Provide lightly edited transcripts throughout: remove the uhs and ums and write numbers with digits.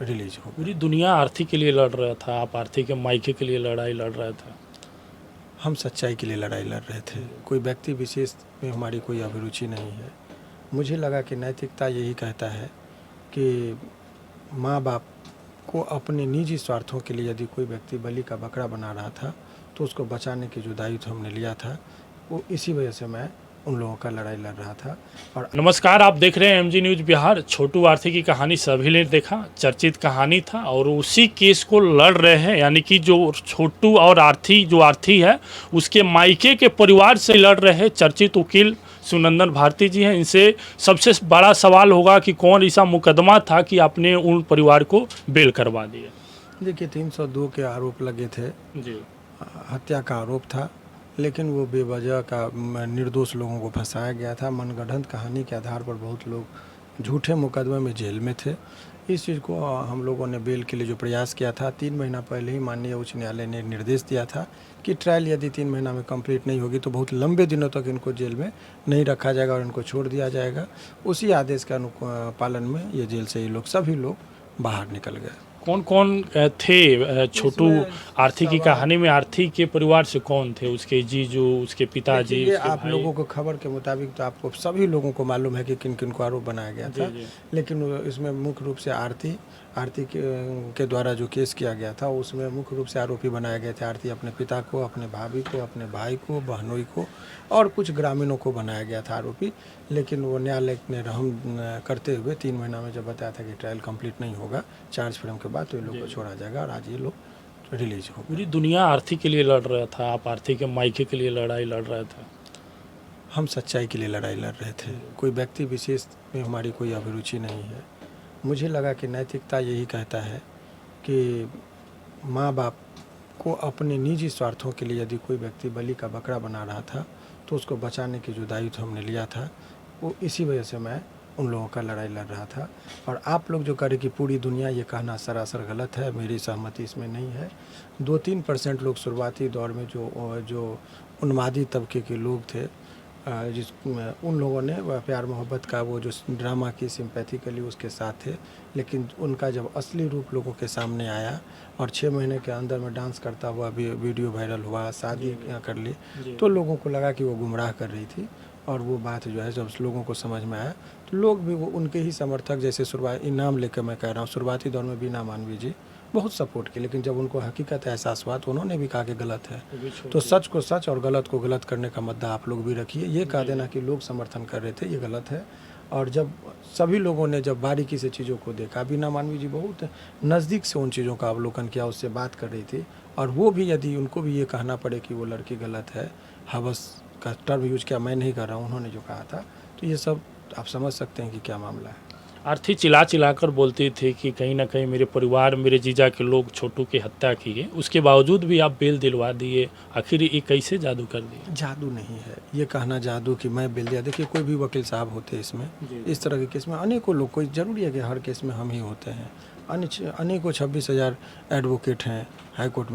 Release हो। पूरी दुनिया आरती के लिए लड़ रहा था, आप आरती के मायके के लिए लड़ाई लड़ रहे थे। हम सच्चाई के लिए लड़ाई लड़ रहे थे। कोई व्यक्ति विशेष में हमारी कोई अभिरुचि नहीं है। मुझे लगा कि नैतिकता यही कहता है कि माँ बाप को अपने निजी स्वार्थों के लिए यदि कोई व्यक्ति बलि का बकरा बना रहा था तो उसको बचाने की जो दायित्व हमने लिया था वो इसी वजह से मैं उन लोगों का लड़ाई लड़ रहा था। और नमस्कार, आप देख रहे हैं एमजी न्यूज़ बिहार। छोटू आरती की कहानी सभी ने देखा, चर्चित कहानी था और उसी केस को लड़ रहे हैं, यानी कि जो छोटू और आरती जो आरती है उसके मायके के परिवार से लड़ रहे हैं चर्चित वकील सुनंदन भारती जी हैं। इनसे सबसे बड़ा सवाल होगा कि कौन ऐसा मुकदमा था कि आपने उन परिवार को बेल करवा दिया। देखिए 302 के आरोप लगे थे, जी हत्या का आरोप था, लेकिन वो बेवजह का निर्दोष लोगों को फंसाया गया था। मनगढ़ंत कहानी के आधार पर बहुत लोग झूठे मुकदमे में जेल में थे। इस चीज़ को हम लोगों ने बेल के लिए जो प्रयास किया था, 3 महीना पहले ही माननीय उच्च न्यायालय ने निर्देश दिया था कि ट्रायल यदि 3 महीना में कंप्लीट नहीं होगी तो बहुत लंबे दिनों तक इनको जेल में नहीं रखा जाएगा और इनको छोड़ दिया जाएगा। उसी आदेश के पालन में ये जेल से ये लोग सभी लोग बाहर निकल गए। कौन कौन थे छोटू आरती की कहानी में? आरती के परिवार से कौन थे? उसके जीजू, उसके पिताजी, ये उसके आप भाई? लोगों को खबर के मुताबिक तो आपको सभी लोगों को मालूम है कि किन किन को आरोप बनाया गया था। जी। लेकिन इसमें मुख्य रूप से आरती के द्वारा जो केस किया गया था उसमें मुख्य रूप से आरोपी बनाए गए थे आरती अपने पिता को, अपने भाभी को, अपने भाई को, बहनोई को और कुछ ग्रामीणों को बनाया गया था आरोपी। लेकिन वो न्यायालय ने रहम करते हुए 3 महीना में जब बताया था कि ट्रायल कंप्लीट नहीं होगा चार्ज फ्रेम के बाद, तो ये लोग को छोड़ा जाएगा और आज ये लोग रिलीज हो। पूरी दुनिया आरती के लिए लड़ रहा था, आप आरती के मायके के लिए लड़ाई लड़ रहे थे। हम सच्चाई के लिए लड़ाई लड़ रहे थे। कोई व्यक्ति विशेष में हमारी कोई अभिरुचि नहीं है। मुझे लगा कि नैतिकता यही कहता है कि माँ बाप को अपने निजी स्वार्थों के लिए यदि कोई व्यक्ति बलि का बकरा बना रहा था तो उसको बचाने की जो दायित्व हमने लिया था वो इसी वजह से मैं उन लोगों का लड़ाई लड़ रहा था। और आप लोग जो करें कि पूरी दुनिया ये कहना सरासर गलत है, मेरी सहमति इसमें नहीं है। 2-3% लोग शुरुआती दौर में जो उन्मादी तबके के लोग थे, उन लोगों ने प्यार मोहब्बत का वो जो ड्रामा की सिंपैथी उसके साथ थे। लेकिन उनका जब असली रूप लोगों के सामने आया और 6 महीने के अंदर में डांस करता हुआ भी वीडियो वायरल हुआ, शादी कर ली, तो लोगों को लगा कि वो गुमराह कर रही थी। और वो बात जो है जब लोगों को समझ में आया तो लोग भी वो उनके ही समर्थक, जैसे शुरुआती नाम लेकर मैं कह रहा हूँ, शुरुआती दौर में बीना मानवी जी बहुत सपोर्ट की, लेकिन जब उनको हकीकत एहसास हुआ तो उन्होंने भी कहा कि गलत है। तो सच को सच और गलत को गलत करने का मुद्दा आप लोग भी रखिए। ये कह देना कि लोग समर्थन कर रहे थे, ये गलत है। और जब सभी लोगों ने जब बारीकी से चीज़ों को देखा, बीना मानवी जी बहुत नज़दीक से उन चीज़ों का अवलोकन किया, उससे बात कर रही थी, और वो भी यदि उनको भी ये कहना पड़े कि वो लड़की गलत है, हवस का टर्म यूज किया, मैं नहीं कर रहा हूँ, उन्होंने जो कहा था, तो ये सब आप समझ सकते हैं कि क्या मामला है। आरती चिल्ला चिल्ला कर बोलती थी कि कहीं ना कहीं मेरे परिवार, मेरे जीजा के लोग छोटू की हत्या किए, उसके बावजूद भी आप बेल दिलवा दिए। आखिर ये कैसे जादू कर दिया? जादू नहीं है ये कहना, जादू कि मैं बेल दिया। देखिए कोई भी वकील साहब होते हैं इसमें, इस तरह के केस में अनेकों लोग, कोई ज़रूरी है कि हर केस में हम ही होते हैं। अनेकों 26,000 एडवोकेट हैं हाई कोर्ट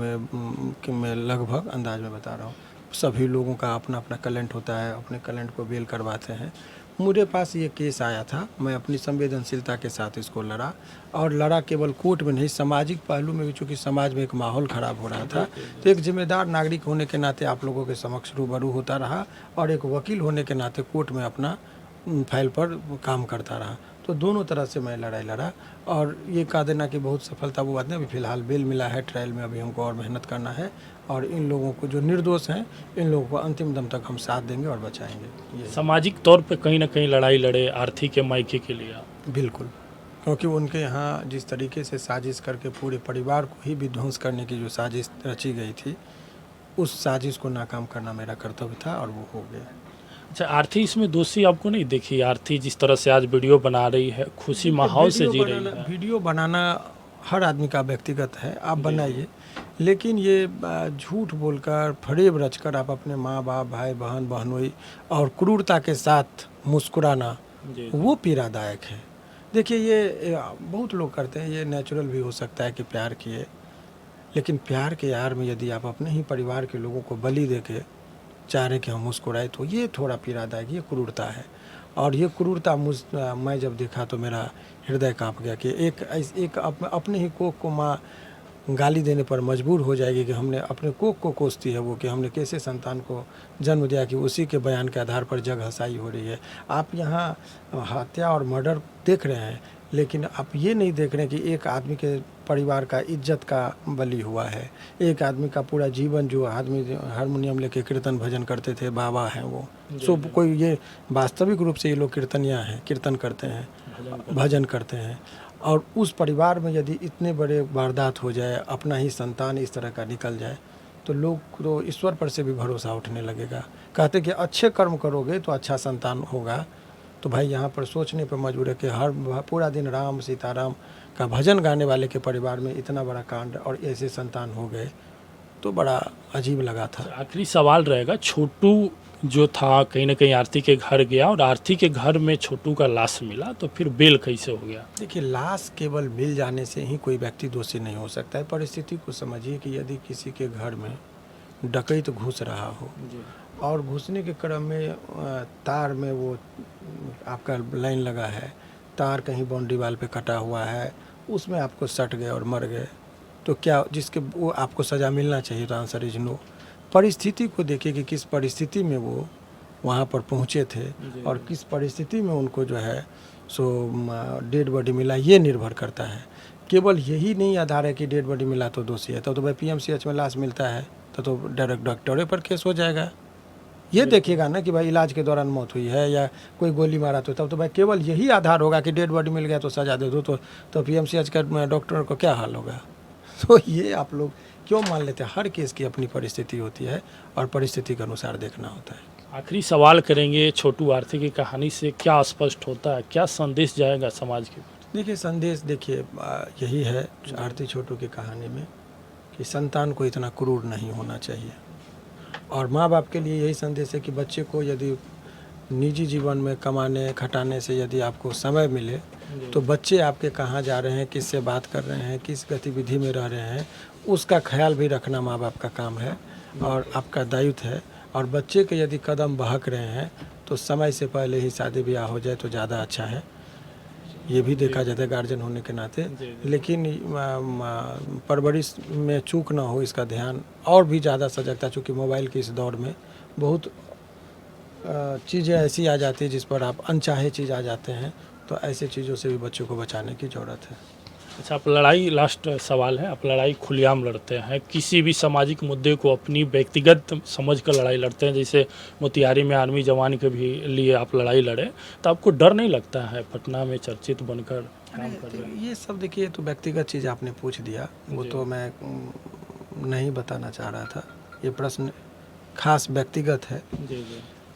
में लगभग अंदाज में बता रहा हूँ। सभी लोगों का अपना अपना कलेंट होता है, अपने कलेंट को बेल करवाते हैं। मेरे पास ये केस आया था, मैं अपनी संवेदनशीलता के साथ इसको लड़ा, और लड़ा केवल कोर्ट में नहीं, सामाजिक पहलू में भी, चूँकि समाज में एक माहौल ख़राब हो रहा था, तो एक जिम्मेदार नागरिक होने के नाते आप लोगों के समक्ष रूबरू होता रहा, और एक वकील होने के नाते कोर्ट में अपना फाइल पर काम करता रहा। तो दोनों तरह से मैं लड़ाई लड़ा, और ये कह देना कि बहुत सफलता वो बात नहीं। अभी फ़िलहाल बेल मिला है, ट्रायल में अभी हमको और मेहनत करना है, और इन लोगों को जो निर्दोष हैं, इन लोगों को अंतिम दम तक हम साथ देंगे और बचाएंगे। ये सामाजिक तौर पे कहीं ना कहीं लड़ाई लड़े आरती के मायके के लिए आप? बिल्कुल, क्योंकि उनके यहाँ जिस तरीके से साजिश करके पूरे परिवार को ही विध्वंस करने की जो साजिश रची गई थी, उस साजिश को नाकाम करना मेरा कर्तव्य था, और वो हो गया। अच्छा, आरती इसमें दोषी आपको नहीं देखी? आरती जिस तरह से आज वीडियो बना रही है, खुशी माहौल से जी रही है। वीडियो बनाना हर आदमी का व्यक्तिगत है, आप बनाइए, लेकिन ये झूठ बोलकर, फरेब रचकर आप अपने माँ बाप, भाई बहन, बहनोई और क्रूरता के साथ मुस्कुराना, वो पीड़ादायक है। देखिए ये बहुत लोग करते हैं, ये नेचुरल भी हो सकता है कि प्यार किए, लेकिन प्यार के यार में यदि आप अपने ही परिवार के लोगों को बलि दे के चाह रहे कि हम मुस्कुराए, तो ये थोड़ा पीड़ादायक, ये क्रूरता है। और ये क्रूरता मैं जब देखा तो मेरा हृदय कांप गया कि एक अपने ही कोख को माँ गाली देने पर मजबूर हो जाएगी कि हमने अपने कोख को कोसती है वो कि हमने कैसे संतान को जन्म दिया, कि उसी के बयान के आधार पर जग हंसाई हो रही है। आप यहाँ हत्या और मर्डर देख रहे हैं, लेकिन आप ये नहीं देख रहे हैं कि एक आदमी के परिवार का इज्जत का बलि हुआ है। एक आदमी का पूरा जीवन, जो आदमी हारमोनियम लेके कीर्तन भजन करते थे, बाबा हैं वो, सो कोई ये वास्तविक रूप से ये लोग कीर्तनिया हैं, कीर्तन करते हैं, भजन करते हैं, और उस परिवार में यदि इतने बड़े वारदात हो जाए, अपना ही संतान इस तरह का निकल जाए, तो लोग तो ईश्वर पर से भी भरोसा उठने लगेगा। कहते कि अच्छे कर्म करोगे तो अच्छा संतान होगा। तो भाई यहाँ पर सोचने पर मजबूर है कि पूरा दिन राम सीताराम का भजन गाने वाले के परिवार में इतना बड़ा कांड और ऐसे संतान हो गए, तो बड़ा अजीब लगा था। आखिरी सवाल रहेगा, छोटू जो था कहीं ना कहीं आरती के घर गया और आरती के घर में छोटू का लाश मिला, तो फिर बेल कैसे हो गया? देखिए, लाश केवल मिल जाने से ही कोई व्यक्ति दोषी नहीं हो सकता है। परिस्थिति को समझिए कि यदि किसी के घर में डकैत घुस रहा हो और घुसने के क्रम में तार में वो आपका लाइन लगा है, तार कहीं बाउंड्री वाल पे कटा हुआ है, उसमें आपको सट गए और मर गए, तो क्या जिसके वो आपको सज़ा मिलना चाहिए? तो आंसर इज नो। परिस्थिति को देखिए कि किस परिस्थिति में वो वहाँ पर पहुँचे थे और किस परिस्थिति में उनको जो है सो डेड बॉडी मिला, ये निर्भर करता है। केवल यही नहीं आधार है कि डेड बॉडी मिला तो दोषी है। तो भाई PMCH में लाश मिलता है तो डायरेक्ट डॉक्टरों पर केस हो जाएगा। ये देखिएगा ना कि भाई इलाज के दौरान मौत हुई है या कोई गोली मारा तो भाई केवल यही आधार होगा कि डेड बॉडी मिल गया तो सजा दे दो, तो PMCH का डॉक्टर को क्या हाल होगा? तो ये आप लोग क्यों मान लेते हैं? हर केस की अपनी परिस्थिति होती है और परिस्थिति के अनुसार देखना होता है। आखिरी सवाल करेंगे, छोटू आरती की कहानी से क्या स्पष्ट होता है, क्या संदेश जाएगा समाज के? देखिए, संदेश देखिए यही है आरती छोटू की कहानी में कि संतान को इतना क्रूर नहीं होना चाहिए, और माँ बाप के लिए यही संदेश है कि बच्चे को यदि निजी जीवन में कमाने खटाने से यदि आपको समय मिले तो बच्चे आपके कहाँ जा रहे हैं, किससे बात कर रहे हैं, किस गतिविधि में रह रहे हैं, उसका ख्याल भी रखना माँ बाप का काम है और आपका दायित्व है। और बच्चे के यदि कदम बहक रहे हैं तो समय से पहले ही शादी ब्याह हो जाए तो ज़्यादा अच्छा है। ये भी देखा जाता है गार्जियन होने के नाते, लेकिन परवरिश में चूक ना हो इसका ध्यान, और भी ज़्यादा सजगता, चूँकि मोबाइल के इस दौर में बहुत चीज़ें ऐसी आ जाती है जिस पर आप अनचाहे चीज़ आ जाते हैं, तो ऐसे चीज़ों से भी बच्चों को बचाने की ज़रूरत है। अच्छा, आप लड़ाई, लास्ट सवाल है, आप लड़ाई खुलेआम लड़ते हैं, किसी भी सामाजिक मुद्दे को अपनी व्यक्तिगत समझ कर लड़ाई लड़ते हैं, जैसे मोतिहारी में आर्मी जवान के भी लिए आप लड़ाई लड़े, तो आपको डर नहीं लगता है पटना में चर्चित बनकर काम कर रहे हैं? ये सब देखिए, तो व्यक्तिगत चीज़ आपने पूछ दिया, वो तो मैं नहीं बताना चाह रहा था। ये प्रश्न खास व्यक्तिगत है। जी।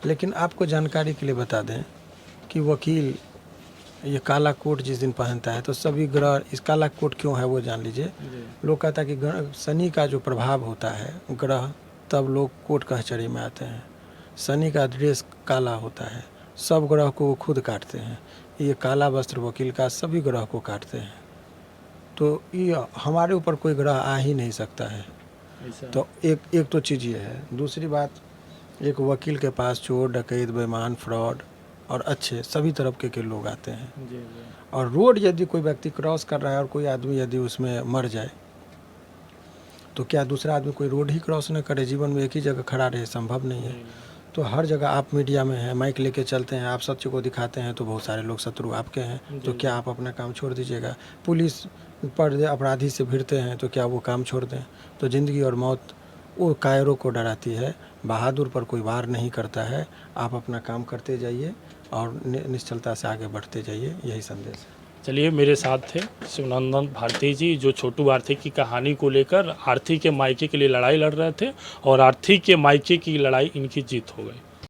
लेकिन आपको जानकारी के लिए बता दें कि वकील ये काला कोट जिस दिन पहनता है तो सभी ग्रह, इस काला कोट क्यों है वो जान लीजिए। लोग कहता है कि शनि का जो प्रभाव होता है ग्रह, तब लोग कोट कचहरी में आते हैं। शनि का ड्रेस काला होता है, सब ग्रह को वो खुद काटते हैं। ये काला वस्त्र वकील का सभी ग्रह को काटते हैं, तो ये हमारे ऊपर कोई ग्रह आ ही नहीं सकता है। तो एक तो चीज़ ये है। दूसरी बात, एक वकील के पास चोर डकैत बेईमान फ्रॉड और अच्छे सभी तरह के लोग आते हैं। और रोड यदि कोई व्यक्ति क्रॉस कर रहा है और कोई आदमी यदि उसमें मर जाए तो क्या दूसरा आदमी कोई रोड ही क्रॉस न करे? जीवन में एक ही जगह खड़ा रहे, संभव नहीं है। तो हर जगह आप मीडिया में हैं, माइक लेके चलते हैं, आप सत्य को दिखाते हैं, तो बहुत सारे लोग शत्रु आपके हैं। तो क्या आप अपना काम छोड़ दीजिएगा? पुलिस पर अपराधी से भिड़ते हैं तो क्या वो काम छोड़ दें? तो ज़िंदगी और मौत वो कायरों को डराती है, बहादुर पर कोई वार नहीं करता है। आप अपना काम करते जाइए और निश्चलता से आगे बढ़ते जाइए, यही संदेश है। चलिए, मेरे साथ थे शिवनंदन भारती जी, जो छोटू आरती की कहानी को लेकर आरती के मायके के लिए लड़ाई लड़ रहे थे और आरती के मायके की लड़ाई इनकी जीत हो गई।